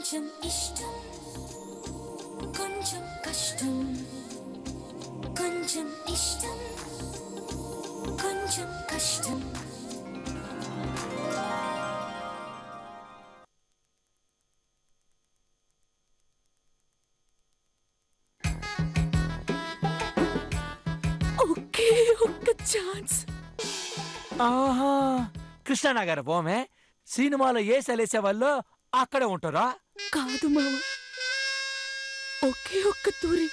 కొంచెం ఇష్టం కొంచెం కష్టం కొంచెం ఇష్టం కొంచెం కష్టం ఒకే ఒక్క ఛాన్స్. ఆహా, కృష్ణానగర్ బొమ్మే సినిమాలో ఏసలేసే వాళ్ళు అక్కడే ఉంటారా? కాదు మావ, ఒకే ఒక్క తూరి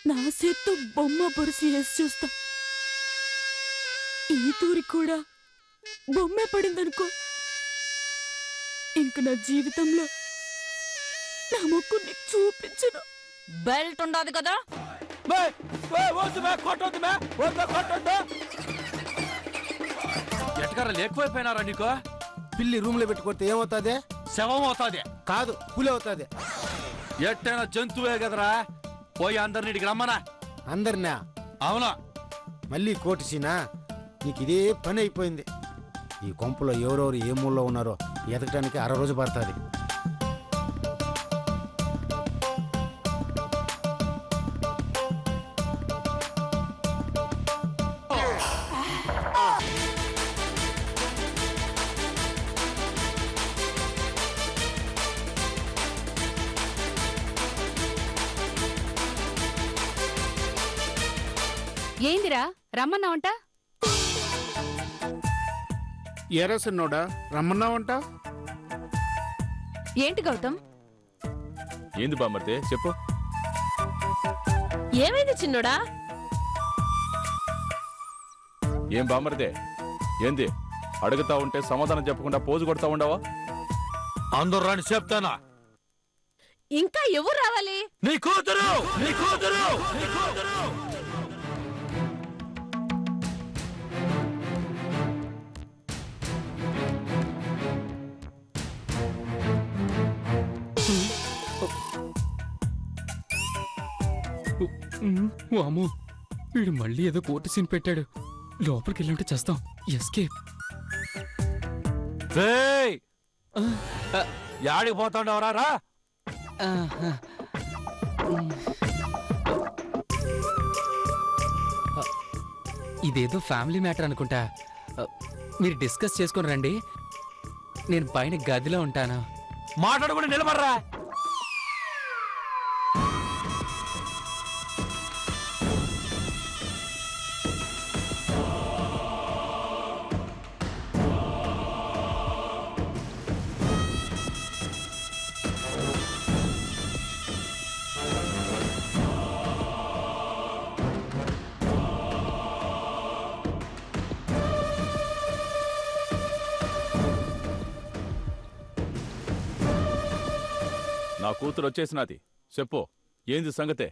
నా చేత్తో బొమ్మ బొరుసు వేసి చూస్తా. ఈ తూరి కూడా బొమ్మే పడిందనుకో, ఇంక నా జీవితంలో నా మొక్కు నీకు చూపించను. బెల్ట్ ఉండదు కదా? ఎటకరా లేకపోయిపోయినారా నీకు? పిల్లి రూమ్ లో పెట్టుకొస్తే ఏమవుతాదే? శవం అవుతాది కాదు, పులి అవుతాది. ఎట్టైనా జంతువే కదరా, పోయి అందరినీటికి రమ్మనా. అందరినా? అవునా? మళ్ళీ కోటిసీనా? నీకు ఇదే పని అయిపోయింది. ఈ కొంపలో ఎవరెవరు ఏ మూలలో ఉన్నారో ఎదగటానికి 6 రోజు పడుతుంది. ఏందిరా రమ్మన్నావంట? ఏరా సిన్నోడా రమ్మన్నావంట? ఏంటి గౌతమ్? ఏంది బామ్మర్తే చెప్పు. ఏమైంది చిన్నోడా? ఏం బామ్మర్తే ఏంది అడుగుతా ఉంటే సమాధానం చెప్పకుండా పోజు కొడతా ఉండవా? అందరు రాని చెప్తానా? ఇంకా ఎవరు రావాలి? నీ కూతురు, నీ కూతురు, నీ కూతురు. వామో, వీడు మళ్ళీ ఏదో కోర్టు సీన్ పెట్టాడు. లోపలికి వెళ్ళుంటే చేస్తాం. ఎస్కేప్. యాడికి పోతాండవరా? రా. ఇదేదో ఫ్యామిలీ మ్యాటర్ అనుకుంటా. మీరు డిస్కస్ చేసుకుని రండి, నేను పైన గదిలో ఉంటాను. మాట్లాడకుండా నిలబడరా. నా కూతురు వచ్చేసినది, చెప్పు ఏంది సంగతే?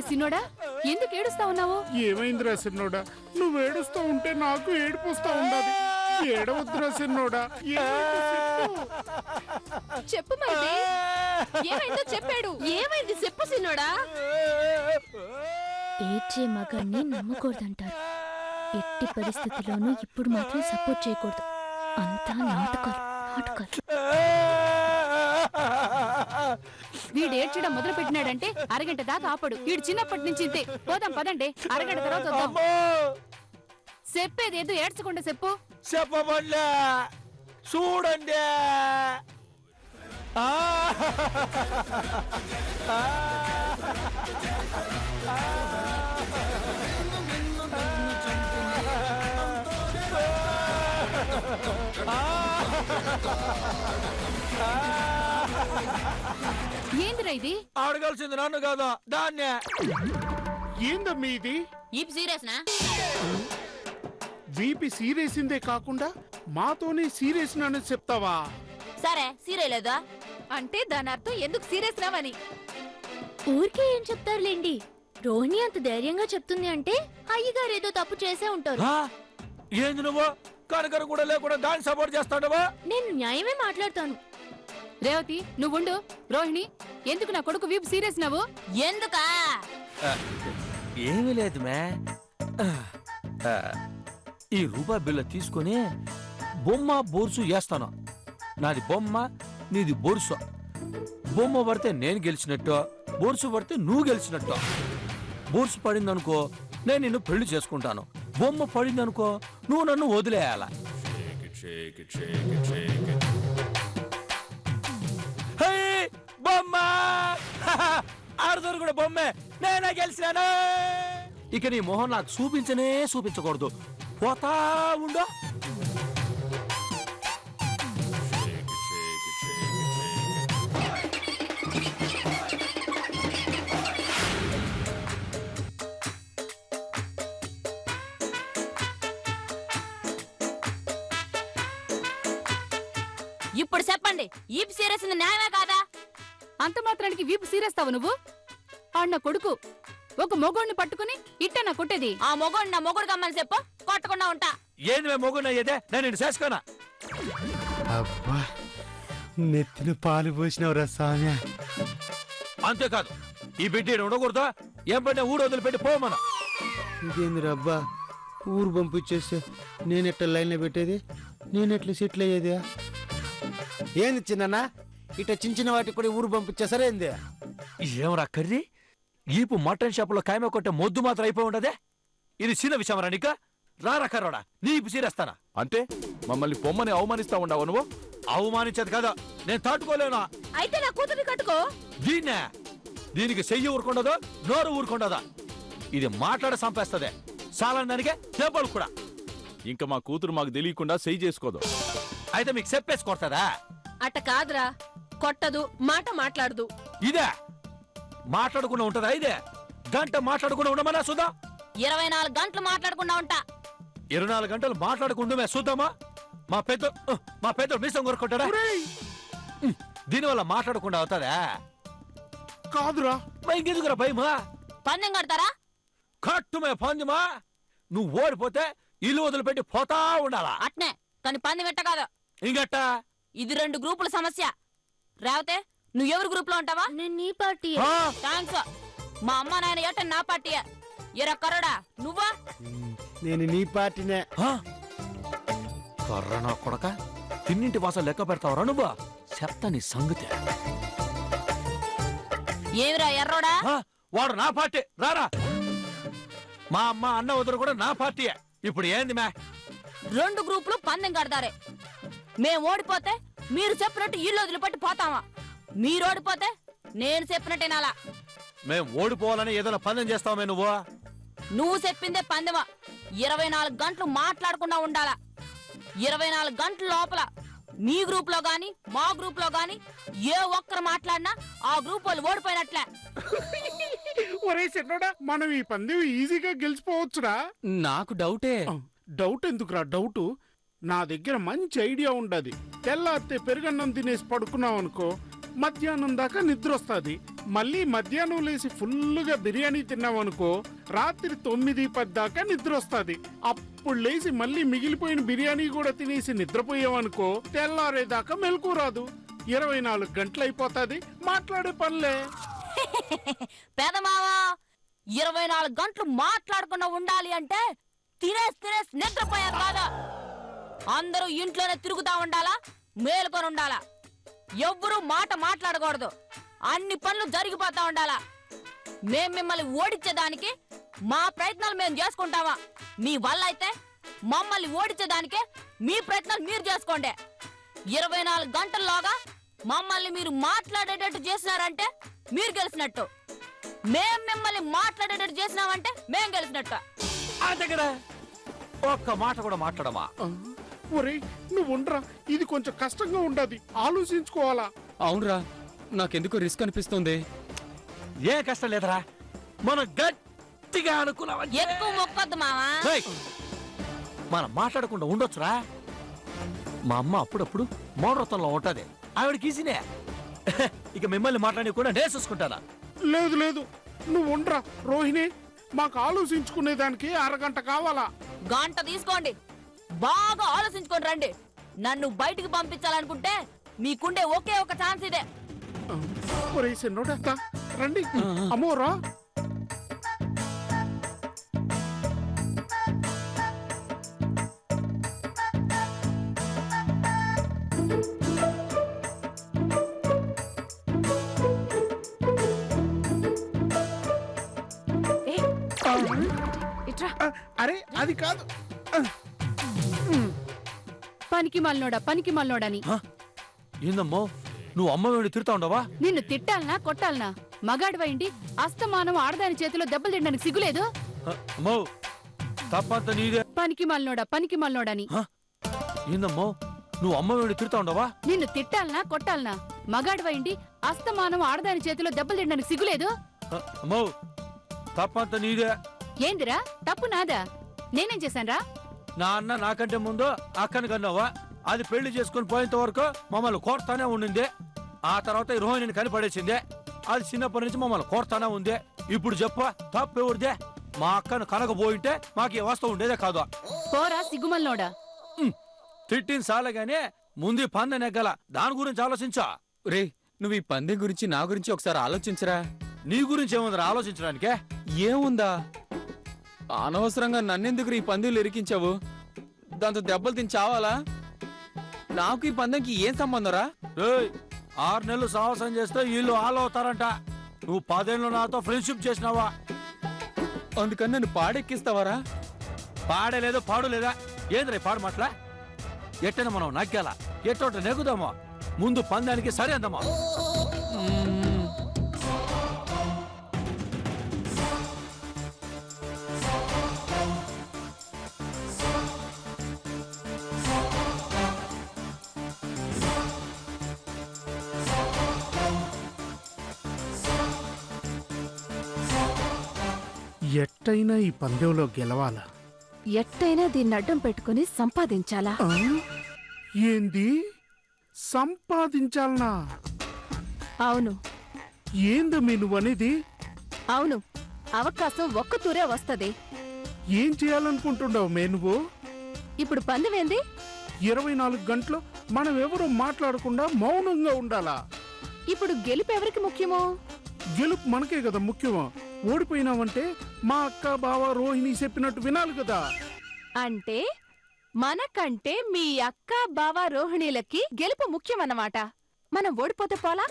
సిన్నోడా, ఎందుకు ఏడుస్తా ఉన్నావు? ఏమైందిరా సిన్నోడా? నువ్వు ఏడుస్తూ ఉంటే నాకు ఏడుపు వస్తా ఉండాలి. ఏడవద్దురా సిన్నోడా. చెప్పు మరి, ఏమైందో చెప్పాడు. ఏమైంది చెప్పు సిన్నోడా. ఏడ్చే మగాన్ని నమ్మకూడదంటారు. ఎట్టి పరిస్థితిలోనూ ఇప్పుడు మాత్రం సపోర్ట్ చేయకూడదు. అంతా నాటకాలు నాటకాలు. వీడు ఏడ్చడం మొదలు పెట్టినాడంటే అరగంట దాకా ఆపడు. వీడు చిన్నప్పటి నుంచి ఇంతే. పోదాం పదండి, అరగంట తర్వాత వద్దాం. చెప్పేది ఏదో ఏడ్చకుండా చెప్పు. చెప్పబడ్డా చూడండి. ఏందిరా ఇది? అడగాల్సింది నన్ను కాదు, దాన్నే. ఏందమ్మీ ఇది? సీరియస్నా? వీపీ సీరియసిందే కాకుండా మాతోనే సీరియస్ అని చెప్తావా? సరే సీరియలేదా అంటే దాని అర్థం ఎందుకు సీరియస్ రావని. ఊరికే ఏం చెప్తారులేండి, రోహిణి అంత ధైర్యంగా చెప్తుంది అంటే అయ్యగారు ఏదో తప్పు చేసే ఉంటారు. ఆ? ఏంది నువ్వు కనకర కూడా లేకుండా దాన్ని సపోర్ట్ చేస్తాడవా? నేను న్యాయమే మాట్లాడతాను. రేవతి నువ్వుండు. రోహిణి, ఎందుకు నా కొడుకు వీపు సీరియస్ నవ్వు? ఎందుకా? ఏమీ లేదు మే. ఈ రూపాయి బిల్ల తీసుకొని బొమ్మ బోర్సు వేస్తాను. నాది బొమ్మ, నీది బొరుసు. బొమ్మ పడితే నేను గెలిచినట్టు, బొరుసు పడితే నువ్వు గెలిచినట్టు. బొరుసు పడిందనుకో నేను నిన్ను పెళ్లి చేసుకుంటాను. బొమ్మ పడిందనుకో నువ్వు నన్ను వదిలేయాల. బొమ్మ ఆరుదోరు కూడా బొమ్మే, నేనే గెలిచాను. ఇక నీ మొహం నాకు చూపించనే చూపించకూడదు. పోతా ఉండు. ఇప్పుడు చెప్పండి, ఈ సీరియస్ న్యాయమే కాదా? అంత మాత్రానికి వీపు సీరేస్తావు నువ్వు? ఆడిన కొడుకు ఒక మొగోడిని పట్టుకుని ఇట్టనా కొట్టేది? ఆ మొగుడు నా మొగుడు కమ్మని చెప్పు, కొట్టకుండా ఉంటా. ఏంది మేము మొగునయ్యేదే? నేను నిన్ను చేసుకోనా? అబ్బా, నెత్తిన పాలు పోసినవరా సామ్య. అంతేకాదు, ఈ బిడ్డ ఉండకూడదా? ఏం పడినా ఊరు వదిలిపెట్టి పోమన. ఇదేందిరా అబ్బా, ఊరు పంపించేస్తే నేనెట్లా లైన్లో పెట్టేది, నేనెట్లా సెటిల్ అయ్యేది? ఏంది చిన్న ఇట చిన్న వాటికి కూడా ఊరు పంపించేసరే ఏంది? ఏమరా కర్రీ? ఈపు మటన్ షాపులో కాయమ కొట్టే మొద్దు మాత్రం అయిపోయి ఉండదే. ఇది చిన్న విషయం రా నీక? రారా కర్రోడా, నీపు సీరేస్తానా? అంటే మమ్మల్ని పొమ్మని అవమానిస్తా ఉండవు నువ్వు? అవమానించేది కదా, నేను తట్టుకోలేనా? అయితే నా కూతుర్ని కట్టుకో. దీన్నే, దీనికి చెయ్యి ఊరుకుండదో నోరు ఊరుకుండదా? ఇది మాట్లాడ సంపేస్తదే. చాలా దానికే దెబ్బలు కూడా. ఇంకా మా కూతురు మాకు తెలియకుండా సెయ్యి చేసుకోదు. అయితే మీకు చెప్పేసి కొడతాదా? అట్ట కాదురా, కొట్టదు, మాట మాట్లాడదు. ఇదే మాట్లాడకుండా ఉంటదా? ఇదే గంట మాట్లాడకుండా ఉండమన్నా చూద్దాం. 24 గంటలు మాట్లాడకుండా ఉంటా. 24 గంటలు మాట్లాడకుండా చూద్దామా? మా పెద్ద మీసం కొరుకుంటాడా? దీనివల్ల మాట్లాడకుండా అవుతాదా? కాదురా, ఇంకెందుకురా భయమా? పందెం కడతారా? కట్టుమే పందిమా. నువ్వు ఓడిపోతే ఇల్లు వదిలిపెట్టి పోతా ఉండాలా? అట్నే, కానీ పందెం ఎట్ట కాదు. ఇంకట్ట ఇది 2 గ్రూపుల సమస్య. రావతే నువ్వు ఎవరు గ్రూప్ లో ఉంటావా? నేను నీ పార్టీ. థ్యాంక్స్. మా అమ్మ నాయన ఎట్ట నా పార్టీయే. ఎరా కరోడా, నువ్వా? నేను నీ పార్టీనే. కర్రనా కొడక, తిన్నింటి వాసన లెక్క పెడతావరా నువ్వు? చెప్తా నీ సంగతి. ఏమిరా ఎర్రోడా? వాడు నా పార్టీ. రారా, మా అమ్మ అన్న వదురు కూడా నా పార్టీయే. ఇప్పుడు ఏంది మే? 2 గ్రూపులు పందెం కడతారే. మేం ఓడిపోతే మీరు చెప్పినట్టు ఇల్లు వదిలిపెట్టి పోతావా? మీరు ఓడిపోతే నేను చెప్పినట్టేనాలా? మేం ఓడిపోవాలని ఏదైనా పందెం చేస్తావే నువ్వు? నువ్వు చెప్పిందే పందెమా. 24 గంటలు మాట్లాడకుండా ఉండాలా. 24 గంటల లోపల మీ గ్రూప్ లో గాని మా గ్రూప్ లో గాని ఏ ఒక్కరు మాట్లాడినా ఆ గ్రూప్ వాళ్ళు ఓడిపోయినట్లే. ఒరే చిన్నోడా, మనం ఈ పందెం ఈజీగా గెలిచిపోవచ్చురా. నాకు డౌటే. డౌట్ ఎందుకురా? డౌట్ నా దగ్గర మంచి ఐడియా ఉండదు. తెల్లారితే పెరుగన్నం తినేసి పడుకున్నాం అనుకో, మధ్యాహ్నం దాకా నిద్ర వస్తుంది. మళ్ళీ మధ్యాహ్నం లేసి ఫుల్లుగా బిర్యానీ తిన్నామనుకో, రాత్రి 9-10 దాకా నిద్ర వస్తుంది. అప్పుడు లేచి మళ్ళీ మిగిలిపోయిన బిర్యానీ కూడా తినేసి నిద్రపోయామనుకో, తెల్లారేదాకా మెలకు రాదు. 24 గంటలు అయిపోతుంది, మాట్లాడే పనిలే. పేదమావా, 24 గంటలు మాట్లాడకుండా ఉండాలి అంటే తినేసి నిద్రపోయారు కాదా? అందరూ ఇంట్లోనే తిరుగుతా ఉండాలా, మేలుకొని ఉండాలా. ఎవ్వరూ మాట మాట్లాడకూడదు. అన్ని పనులు జరిగిపోతా ఉండాలా. మేం మిమ్మల్ని ఓడించేదానికి మా ప్రయత్నాలు మేము చేసుకుంటామా? మీ వల్ల అయితే మమ్మల్ని ఓడించేదానికే మీ ప్రయత్నాలు మీరు చేసుకోండి. 24 గంటల్లోగా మమ్మల్ని మీరు మాట్లాడేటట్టు చేసినారంటే మీరు గెలిచినట్టు. మేం మిమ్మల్ని మాట్లాడేటట్టు చేసినామంటే మేం గెలిచినట్టు. దగ్గర ఒక్క మాట కూడా మాట్లాడమా? ఒరే నువ్వు ఉండరా, ఇది కొంచెం కష్టంగా ఉండదు, ఆలోచించుకోవాలా. అవునరా, నాకెందుకో రిస్క్ అనిపిస్తుంది. ఏ కష్టం లేదరా, మనం గట్టిగా అనుకున్నామని. ఎక్కువ మొక్కొద్దు మావా. మనం మాట్లాడకుండా ఉండొచ్చురా. మా అమ్మ అప్పుడప్పుడు మౌనవ్రతంలో ఉంటది, ఆవిడకి ఈజీనే. ఇక మిమ్మల్ని మాట్లాడి కూడా నేను చూసుకుంటానా? లేదు లేదు, నువ్వు ఉండరా రోహిణి, మాకు ఆలోచించుకునేదానికి అరగంట కావాలా. గంట తీసుకోండి, బాగా ఆలోచించుకొని రండి. నన్ను బయటికి పంపించాలనుకుంటే మీకుండే ఒకే ఒక ఛాన్స్ ఇదే. నోటేస్తా రండి. అమ్మోరా ఇట్రా. అరే అది కాదు. పనికి మల్లోడని ఏందమ్మో నువ్వు అమ్మ వెండి తిడతా ఉండవా? నిన్ను తిట్టాలనా కొట్టాలనా? మగాడివైండి అస్తమానం ఆడదాని చేతిలో దెబ్బలు తినడానికి సిగ్గులేదు? అమ్మో తప్పంత నీదే. పనికి మల్లోడని ఏందమ్మో నువ్వు అమ్మ వెండి తిడతా ఉండవా? నిన్ను తిట్టాలనా కొట్టాలనా? మగాడివైండి అస్తమానం ఆడదాని చేతిలో దెబ్బలు తినడానికి సిగ్గులేదు? అమ్మో తప్పంత నీదే. ఏందిరా తప్పు నాదా? నేనేం చేశాన్రా? నా అన్న నాకంటే ముందు అక్కని కన్నావా? అది పెళ్లి చేసుకుని పోయేంత వరకు మమ్మల్ని కోర్తానే ఉండింది. ఆ తర్వాత ఈ రోహిణిని కనిపడేసిందే. అది చిన్నప్పటి నుంచి మమ్మల్ని కోర్తానే ఉంది. ఇప్పుడు చెప్ప తప్పు ఎవరిదే? మా అక్కను కనకపోయింటే మాకు ఈ వస్తూ ఉండేదే కాదు. పోరా సిగ్గుమల్లోడా. తిట్టిన సాలగానే ముందు పందె నెగ్గల, దాని గురించి ఆలోచించా. రే నువ్వు ఈ పందెం గురించి నా గురించి ఒకసారి ఆలోచించరా. నీ గురించి ఏముందిరా ఆలోచించడానికే? ఏముందా? అనవసరంగా నన్నెందుకు ఈ పందెంలు ఇరికించావు? దాంతో దెబ్బలు తిని చావాలా? నాకు ఈ పందెంకి ఏం సంబంధం రా? 6 నెలలు సాహసం చేస్తే వీళ్ళు ఆల్ అవుతారంట. నువ్వు 10 ఏళ్ళు నాతో ఫ్రెండ్షిప్ చేసినావా? అందుకని నన్ను పాడెక్కిస్తావారా? పాడేలేదు పాడు లేదా? ఏంద్రీ పాడు మాట్లా? ఎట్టన మనం నగ్గాల ఎట్టోట నెగ్గుదామా? ముందు పందానికి సరే అందమ్మా. ఎట్టయినా ఈ పందెంలో గెలవాలా. ఎట్టయినా దీన్ని అడ్డం పెట్టుకుని సంపాదించాలా? ఏంది సంపాదించాలనా? అవును ఏందమ్మి నువ్వనేది? అవును, అవకాశం ఒక్క తూరే వస్తది. ఏం చేయాలనుకుంటున్నావు మే నువ్వు? ఇప్పుడు పందెమేంది? 24 గంటలు మనం ఎవరు మాట్లాడకుండా మౌనంగా ఉండాలా. ఇప్పుడు గెలుపు ఎవరికి ముఖ్యమో? గెలుపు మనకే కదా ముఖ్యమో. ఓడిపోయినావంటే మా అక్క బావ రోహిణి చెప్పినట్టు వినాలి కదా. అంటే మనకంటే మీ అక్క బావ రోహిణీలకి గెలుపు ముఖ్యమన్నమాట. మనం ఓడిపోతే పోలా?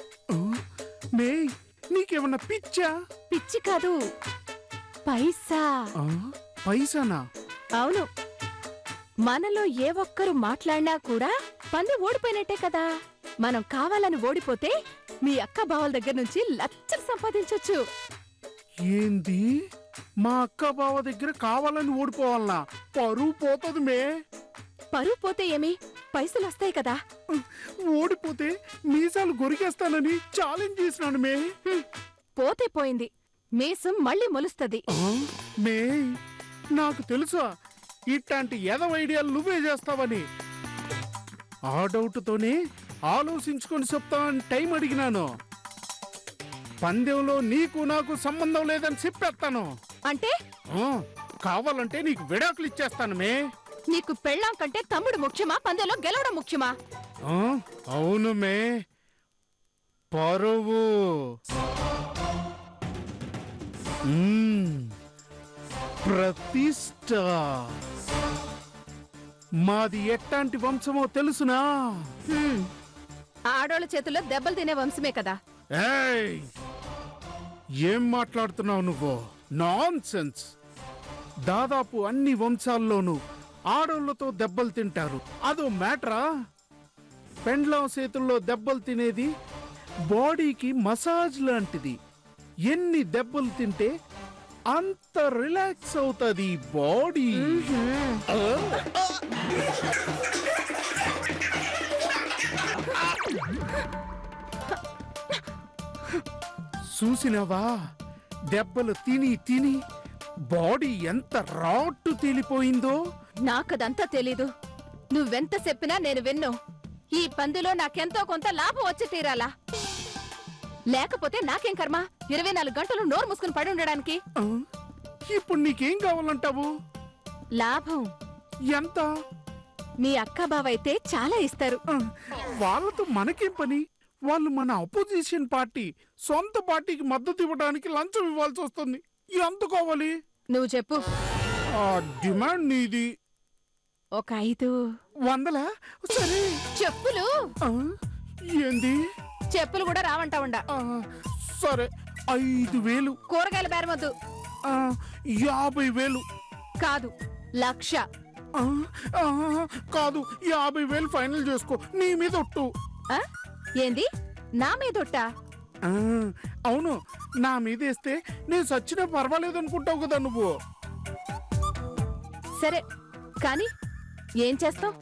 మే నీకేమన్నా పిచ్చా? పిచ్చి కాదు, పైసా. పైసానా? అవును, మనలో ఏ ఒక్కరు మాట్లాడినా కూడా పంది ఓడిపోయినట్టే కదా. మనం కావాలని ఓడిపోతే మీ అక్క బావల దగ్గర నుంచి లక్షలు సంపాదించొచ్చు. ఏంది మా అక్క బావ దగ్గర కావాలని ఓడిపోవాలనా? పరువు పోతుంది మే. పరువు పోతే ఏమి, పైసలు వస్తాయి కదా. ఓడిపోతే మీసాలు గొరికేస్తానని ఛాలెంజ్ చేసినాను మే. పోతే పోయింది, మీసం మళ్ళీ మొలుస్తది. మే నాకు తెలుసా ఇట్లాంటి ఎదవ ఐడియాలు నువ్వే చేస్తావని. ఆ డౌట్తోనే ఆలోచించుకొని చెప్తావని టైం అడిగినాను. పందెంలో నీకు నాకు సంబంధం లేదని చెప్పేస్తాను. అంటే కావాలంటే నీకు విడాకులు ఇచ్చేస్తాను మే. నీకు పెళ్ళాం కంటే తమ్ముడు ముఖ్యమా, పందెంలో గెలవడం ముఖ్యమా? అవును మే, పరువు ప్రతిష్ట మాది ఎట్టాంటి వంశమో తెలుసునా? ఆడోళ్ళ చేతుల్లో దెబ్బలు తినే వంశమే కదా. ఏయ్, ఏం మాట్లాడుతున్నావు నువ్వు? Non sense. దాదాపు అన్ని వంశాల్లోనూ ఆడోళ్లతో దెబ్బలు తింటారు. అదో మ్యాటరా? పెండ్లాం చేతుల్లో దెబ్బలు తినేది బాడీకి మసాజ్ లాంటిది. ఎన్ని దెబ్బలు తింటే అంత రిలాక్స్ అవుతుంది బాడీ. చూసినవా దెబ్బలు తిని తిని బాడీ ఎంత రాట్టు తేలిపోయిందో? నాకదంతా తెలీదు. నువ్వెంత చెప్పినా నేను విన్ను. ఈ పందిలో నాకెంతో కొంత లాభం వచ్చి తీరాలా. లేకపోతే నాకేం కర్మ 24 గంటలు నోరు మూసుకుని పడి ఉండడానికి. ఆ, ఇప్పుడు నీకేం కావాలంటావు? లాభం ఎంత? మీ అక్క బావైతే చాలా ఇస్తారు. ఆ, వాళ్ళతో మనకేం పని? వాళ్ళు మన అపోజిషన్ పార్టీ, సొంత పార్టీకి మద్దతు ఇవ్వడానికి లంచం ఇవ్వాల్సి వస్తుంది. ఎంత కావాలి? నువ్వు చెప్పు. ఆ డిమాండ్ నీది. ఒక 500. సరే. చెప్పులు. ఆ, ఏంది? చెప్పులు కూడా రావంటావుండా. ఆ, సరే 5,000. కూరగాయల బేరమొద్దు. 50,000. కాదు, 1,00,000. కాదు, 50,000 ఫైనల్ చేసుకో. నీ మీద ఒట్టు. ఆ? ఏంది? నా మీదొట్టా? ఆ, అవును, నా మీద వేస్తే నేను సచ్చినా పర్వాలేదు అనుకుంటావు కదా నువ్వు. సరే కానీ ఏం చేస్తావ్?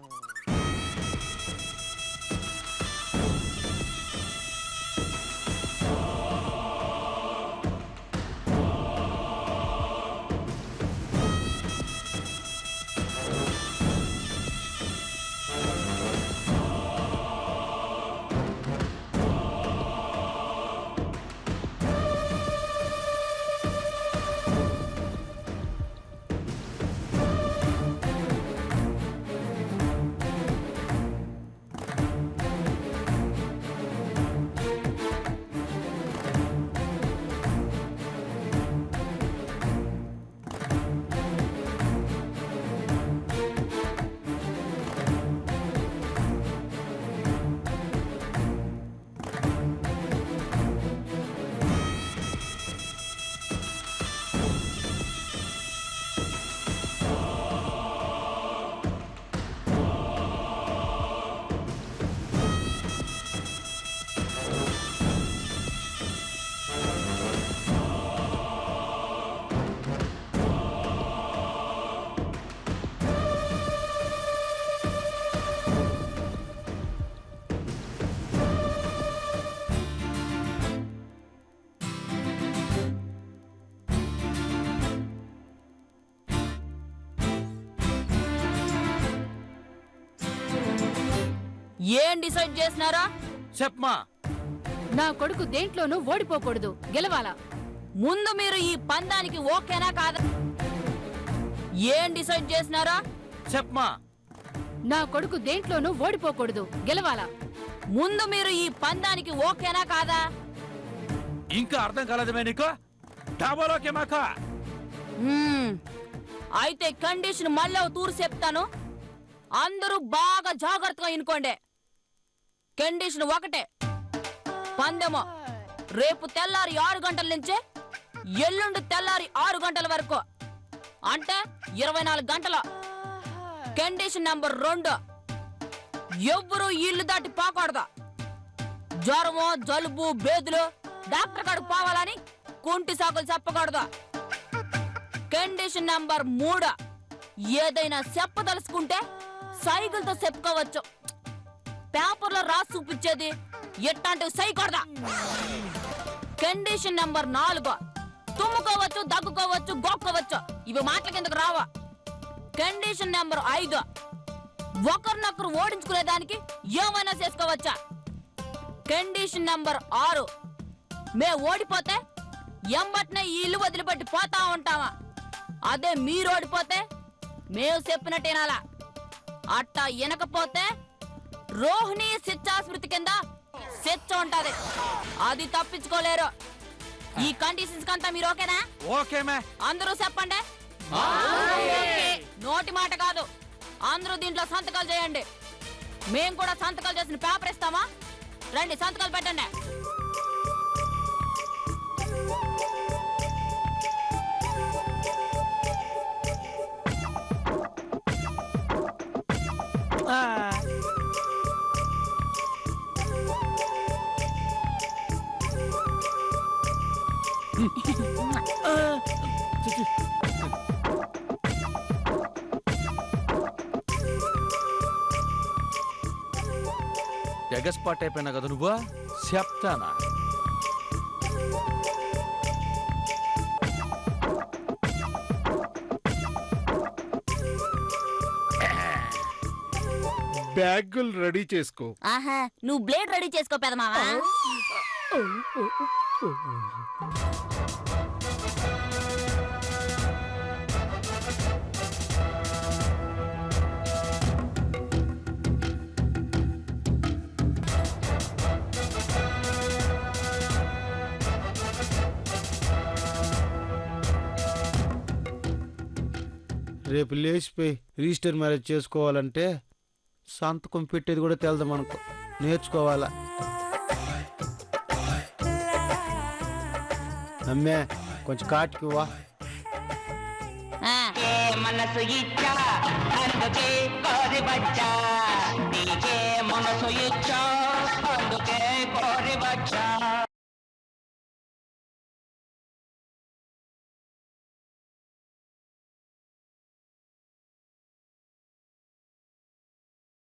ఏం డిసైడ్ చేసినారా? చెప్పమా. నా కొడుకు దేంట్లోనూ ఓడిపోకూడదు, గెలవాలా. ముందు మీరు ఈ పందానికి ఓకేనా కాదా? ఏం డిసైడ్ చేసినారా? చెప్పమా. నా కొడుకు దేంట్లోనూ ఓడిపోకూడదు, గెలవాలా. ముందు మీరు ఈ పందానికి ఓకేనా కాదా? ఇంకా అర్థం కాలేదమే నీకు? డాబాలోకే మాకా. అయితే కండిషన్ మళ్ళీ తూరు చెప్తాను, అందరూ బాగా జాగ్రత్తగా వినుకోండి. కండిషన్ ఒకటే, పందెము రేపు తెల్లారి 6 గంటల నుంచే ఎల్లుండి తెల్లారి 6 గంటల వరకు, అంటే 24 గంటలు. కండిషన్ నెంబర్ 2, ఎవ్వరూ ఇల్లు దాటి పోకూడదు. జ్వరము, జలుబు, బేదులు డాక్టర్ కాడికి పోవాలని కుంటి సాకులు చెప్పకూడదు. కండిషన్ నెంబర్ 3, ఏదైనా చెప్పదలుచుకుంటే సైకిల్తో చెప్పుకోవచ్చు. పేపర్లో రాసి చూపించేది ఎట్టాంటివి సైకూడదా. కండిషన్ నెంబర్ 4, తుమ్ముకోవచ్చు, దగ్గుకోవచ్చు, గోక్కోవచ్చు, ఇవి మాటల కిందకు రావా. కండిషన్ నెంబర్ 5, ఒకరినొకరు ఓడించుకునేదానికి ఏమైనా చేసుకోవచ్చా. కండిషన్ నెంబర్ 6, మే ఓడిపోతే ఎంబట్నే ఈ ఇల్లు వదిలిపెట్టి పోతా ఉంటామా. అదే మీరు ఓడిపోతే మేము చెప్పినట్టేనాలా. అట్టా వినకపోతే రోహిణి శిక్షాస్మృతి కింద శిక్ష ఉంటది, అది తప్పించుకోలేరు. ఈ కండిషన్స్ కంతా మీరు ఓకేనా? ఓకేమే. అందరూ చెప్పండి. నోటి మాట కాదు, అందరూ దీంట్లో సంతకాలు చేయండి. మేము కూడా సంతకాలు చేసిన పేపర్ ఇస్తామా? రండి, సంతకాలు పెట్టండి. ఎగస్పాట్ అయిపోయినా కదా నువ్వు. చెప్తానా? బ్యాగులు రెడీ చేసుకో. ఆహా, నువ్వు బ్లేడ్ రెడీ చేసుకో పెదమావా. రేపు లేచిపోయి రిజిస్టర్ మ్యారేజ్ చేసుకోవాలంటే సంతకం పెట్టేది కూడా తెలదు మనకు, నేర్చుకోవాలా. అమ్మే కొంచెం కాటికి వా. మనసు ఇచ్చా అందుకే కోరి వచ్చా, నీకే మనసు ఇచ్చా